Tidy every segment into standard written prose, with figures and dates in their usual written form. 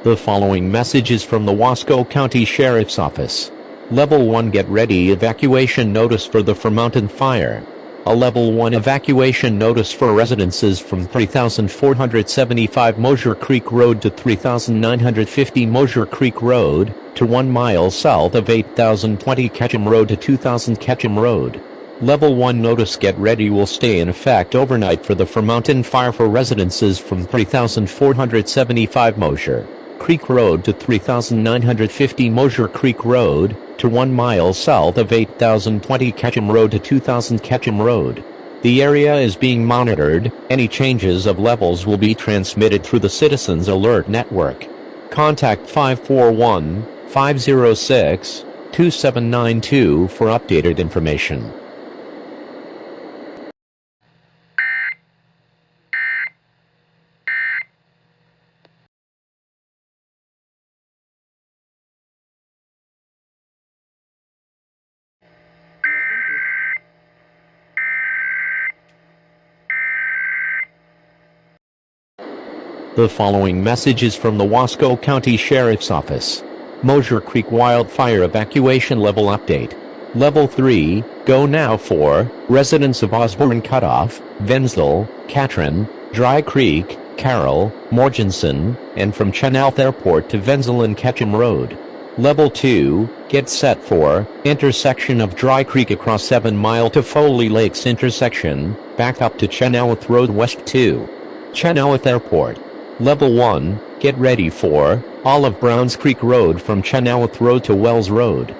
The following message is from the Wasco County Sheriff's Office. Level 1 Get Ready Evacuation Notice for the Mountain Fire. A Level 1 evacuation notice for residences from 3475 Mosier Creek Road to 3950 Mosier Creek Road, to 1 mile south of 8020 Ketchum Road to 2000 Ketchum Road. Level 1 notice Get Ready will stay in effect overnight for the Mountain Fire for residences from 3475 Mosier Creek Road to 3950 Mosier Creek Road, to 1 mile south of 8020 Ketchum Road to 2000 Ketchum Road. The area is being monitored. Any changes of levels will be transmitted through the Citizens Alert Network. Contact 541-506-2792 for updated information. The following message is from the Wasco County Sheriff's Office. Mosier Creek Wildfire Evacuation Level Update. Level 3, go now for residents of Osborne Cutoff, Wenzel, Catron, Dry Creek, Carroll, Morganson, and from Chenoweth Airport to Wenzel and Ketchum Road. Level 2, get set for intersection of Dry Creek across 7 Mile to Foley Lakes intersection, back up to Chenoweth Road West 2. Chenoweth Airport. Level 1, get ready for Olive Browns Creek Road from Chenoweth Road to Wells Road.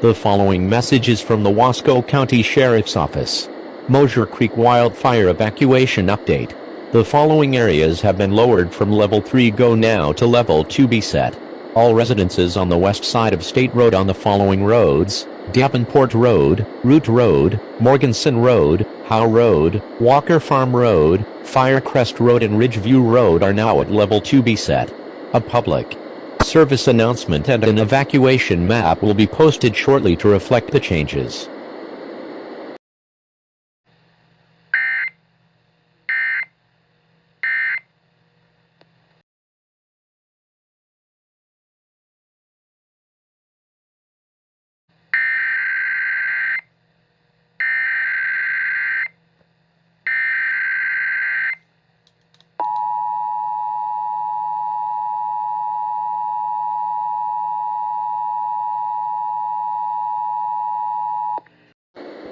The following message is from the Wasco County Sheriff's Office. Mosier Creek Wildfire Evacuation Update. The following areas have been lowered from Level 3 go now to Level 2 be set. All residences on the west side of State Road on the following roads: Davenport Road, Root Road, Morganson Road, Howe Road, Walker Farm Road, Firecrest Road and Ridgeview Road are now at Level 2 be set. A public service announcement and an evacuation map will be posted shortly to reflect the changes.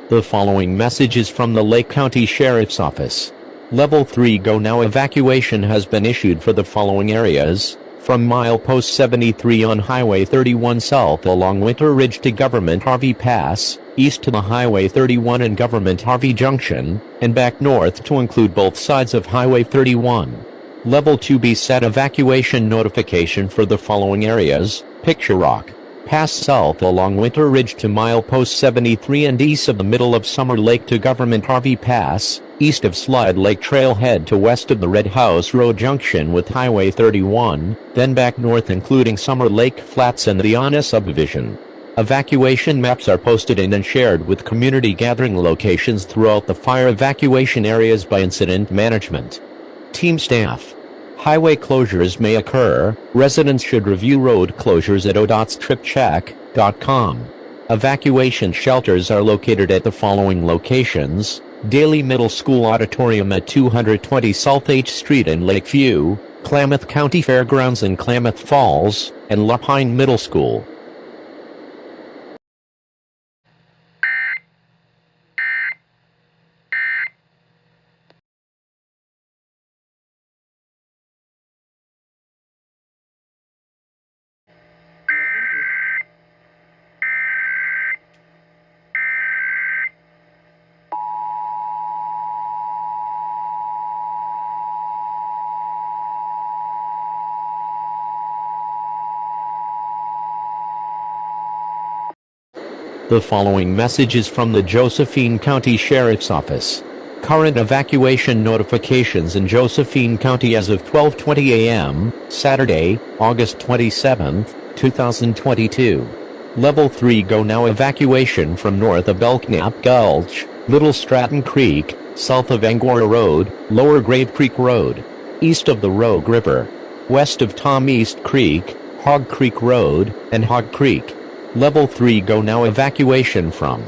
The following message is from the Lake County Sheriff's Office. Level 3 go now evacuation has been issued for the following areas: from milepost 73 on Highway 31 south along Winter Ridge to Government Harvey Pass, east to the Highway 31 and Government Harvey Junction, and back north to include both sides of Highway 31. Level 2 be set evacuation notification for the following areas: Picture Rock Pass south along Winter Ridge to milepost 73 and east of the middle of Summer Lake to Government Harvey Pass, east of Slide Lake Trailhead to west of the Red House Road Junction with Highway 31, then back north including Summer Lake Flats and the Anna subdivision. Evacuation maps are posted in and shared with community gathering locations throughout the fire evacuation areas by incident management team staff. Highway closures may occur. Residents should review road closures at odotstripcheck.com. Evacuation shelters are located at the following locations: Daly Middle School Auditorium at 220 South H Street in Lakeview, Klamath County Fairgrounds in Klamath Falls, and Lapine Middle School. The following message is from the Josephine County Sheriff's Office. Current evacuation notifications in Josephine County as of 12:20 a.m., Saturday, August 27, 2022. Level 3 Go Now evacuation from north of Belknap Gulch, Little Stratton Creek, south of Angora Road, Lower Grave Creek Road, east of the Rogue River, west of Tom East Creek, Hog Creek Road, and Hog Creek. Level 3 Go Now evacuation from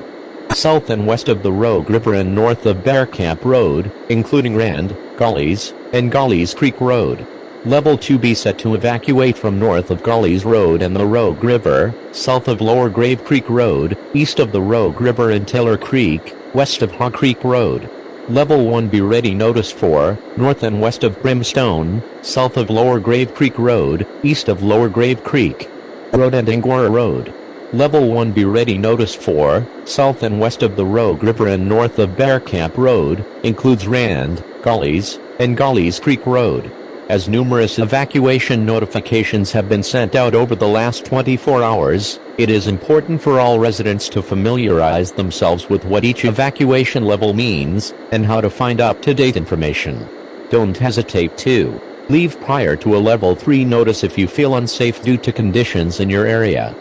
south and west of the Rogue River and north of Bear Camp Road, including Rand, Gullies, and Gullies Creek Road. Level 2 Be set to evacuate from north of Gullies Road and the Rogue River, south of Lower Grave Creek Road, east of the Rogue River and Taylor Creek, west of Hog Creek Road. Level 1 Be ready notice for north and west of Brimstone, south of Lower Grave Creek Road, east of Lower Grave Creek Road and Angora Road. Level 1 Be ready notice for south and west of the Rogue River and north of Bear Camp Road, includes Rand, Gullies, and Gullies Creek Road. As numerous evacuation notifications have been sent out over the last 24 hours, it is important for all residents to familiarize themselves with what each evacuation level means, and how to find up-to-date information. Don't hesitate to leave prior to a Level 3 notice if you feel unsafe due to conditions in your area.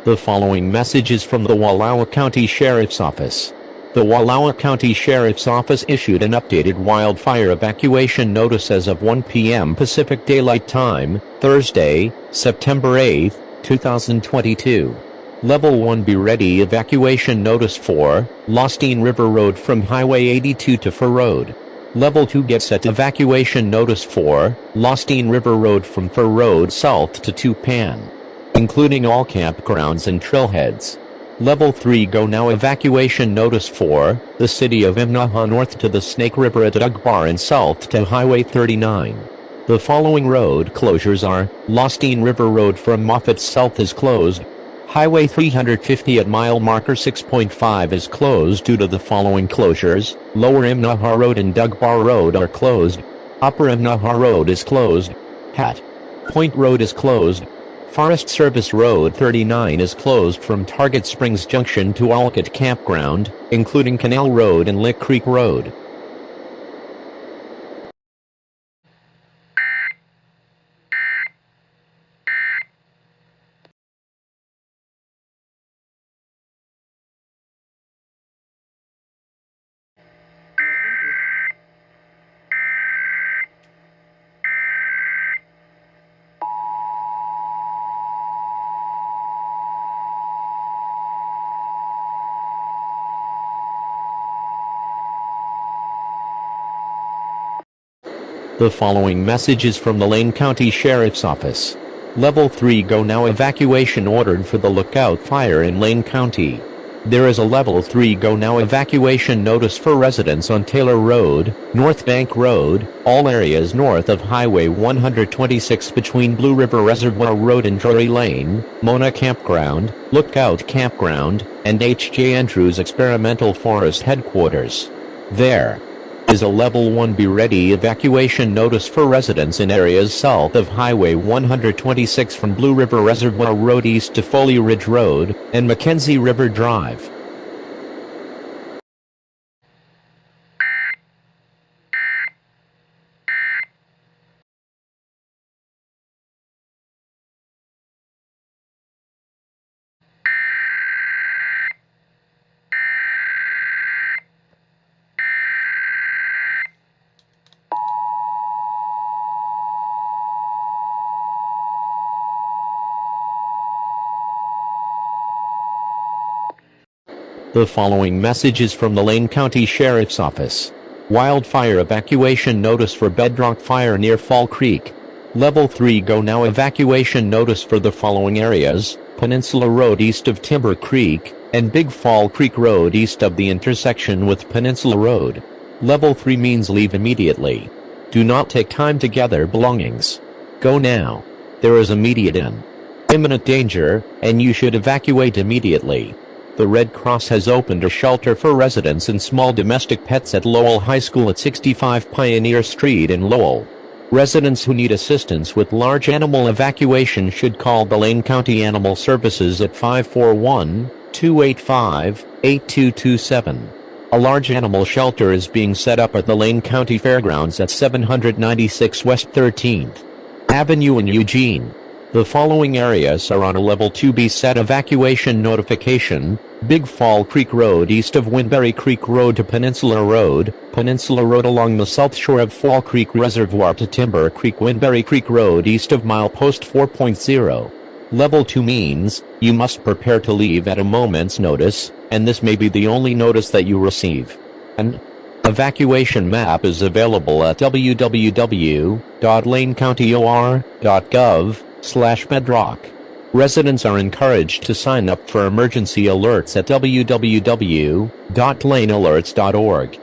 The following message is from the Wallowa County Sheriff's Office. The Wallowa County Sheriff's Office issued an updated wildfire evacuation notice as of 1 p.m. Pacific Daylight Time, Thursday, September 8, 2022. Level 1 Be ready evacuation notice for Lostine River Road from Highway 82 to Fur Road. Level 2 Get set evacuation notice for Lostine River Road from Fur Road south to Tupan, including all campgrounds and trailheads. Level 3 Go Now evacuation notice for the city of Imnaha north to the Snake River at Dugbar and south to Highway 39. The following road closures are: Lostine River Road from Moffett south is closed. Highway 350 at mile marker 6.5 is closed due to the following closures: Lower Imnaha Road and Dugbar Road are closed. Upper Imnaha Road is closed. Hat Point Road is closed. Forest Service Road 39 is closed from Target Springs Junction to Olcott Campground, including Canal Road and Lick Creek Road. The following message is from the Lane County Sheriff's Office. Level 3 Go Now evacuation ordered for the Lookout Fire in Lane County. There is a Level 3 Go Now evacuation notice for residents on Taylor Road, North Bank Road, all areas north of Highway 126 between Blue River Reservoir Road and Drury Lane, Mona Campground, Lookout Campground, and H.J. Andrews Experimental Forest Headquarters. There is a Level 1 Be Ready evacuation notice for residents in areas south of Highway 126 from Blue River Reservoir Road east to Foley Ridge Road and Mackenzie River Drive. The following message is from the Lane County Sheriff's Office. Wildfire evacuation notice for Bedrock Fire near Fall Creek. Level 3 Go Now evacuation notice for the following areas: Peninsula Road east of Timber Creek, and Big Fall Creek Road east of the intersection with Peninsula Road. Level 3 means leave immediately. Do not take time to gather belongings. Go now. There is immediate and imminent danger, and you should evacuate immediately. The Red Cross has opened a shelter for residents and small domestic pets at Lowell High School at 65 Pioneer Street in Lowell. Residents who need assistance with large animal evacuation should call the Lane County Animal Services at 541-285-8227. A large animal shelter is being set up at the Lane County Fairgrounds at 796 West 13th Avenue in Eugene. The following areas are on a Level 2B set evacuation notification: Big Fall Creek Road east of Winberry Creek Road to Peninsula Road along the south shore of Fall Creek Reservoir to Timber Creek, Winberry Creek Road east of milepost 4.0. Level 2 means you must prepare to leave at a moment's notice, and this may be the only notice that you receive. An evacuation map is available at www.lanecountyor.gov/bedrock. Residents are encouraged to sign up for emergency alerts at www.lanealerts.org.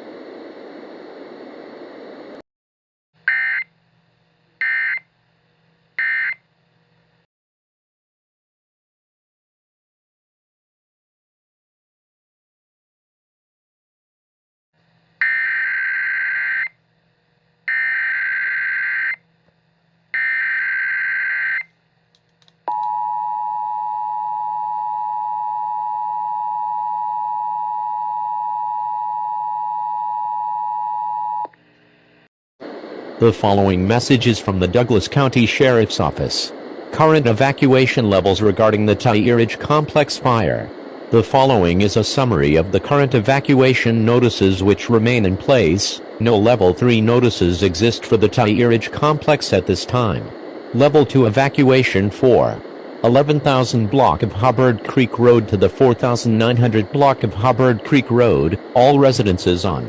The following message is from the Douglas County Sheriff's Office. Current evacuation levels regarding the Tyree Ridge Complex fire. The following is a summary of the current evacuation notices which remain in place. No Level 3 notices exist for the Tyree Ridge Complex at this time. Level 2 evacuation for 11,000 block of Hubbard Creek Road to the 4,900 block of Hubbard Creek Road, all residences on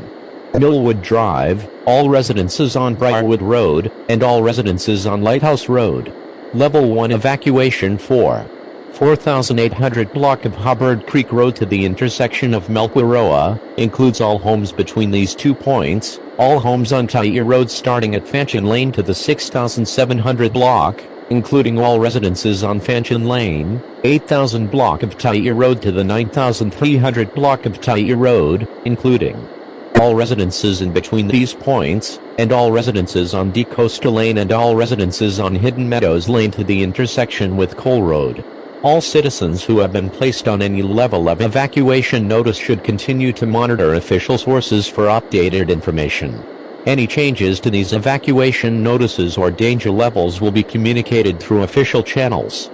Millwood Drive, all residences on Briarwood Road, and all residences on Lighthouse Road. Level 1 evacuation for 4,800 block of Hubbard Creek Road to the intersection of Melquiroa, includes all homes between these 2 points, all homes on Tyree Road starting at Fanchon Lane to the 6,700 block, including all residences on Fanchon Lane, 8,000 block of Tyree Road to the 9,300 block of Tyree Road, including all residences in between these points, and all residences on DeCosta Lane and all residences on Hidden Meadows Lane to the intersection with Cole Road. All citizens who have been placed on any level of evacuation notice should continue to monitor official sources for updated information. Any changes to these evacuation notices or danger levels will be communicated through official channels.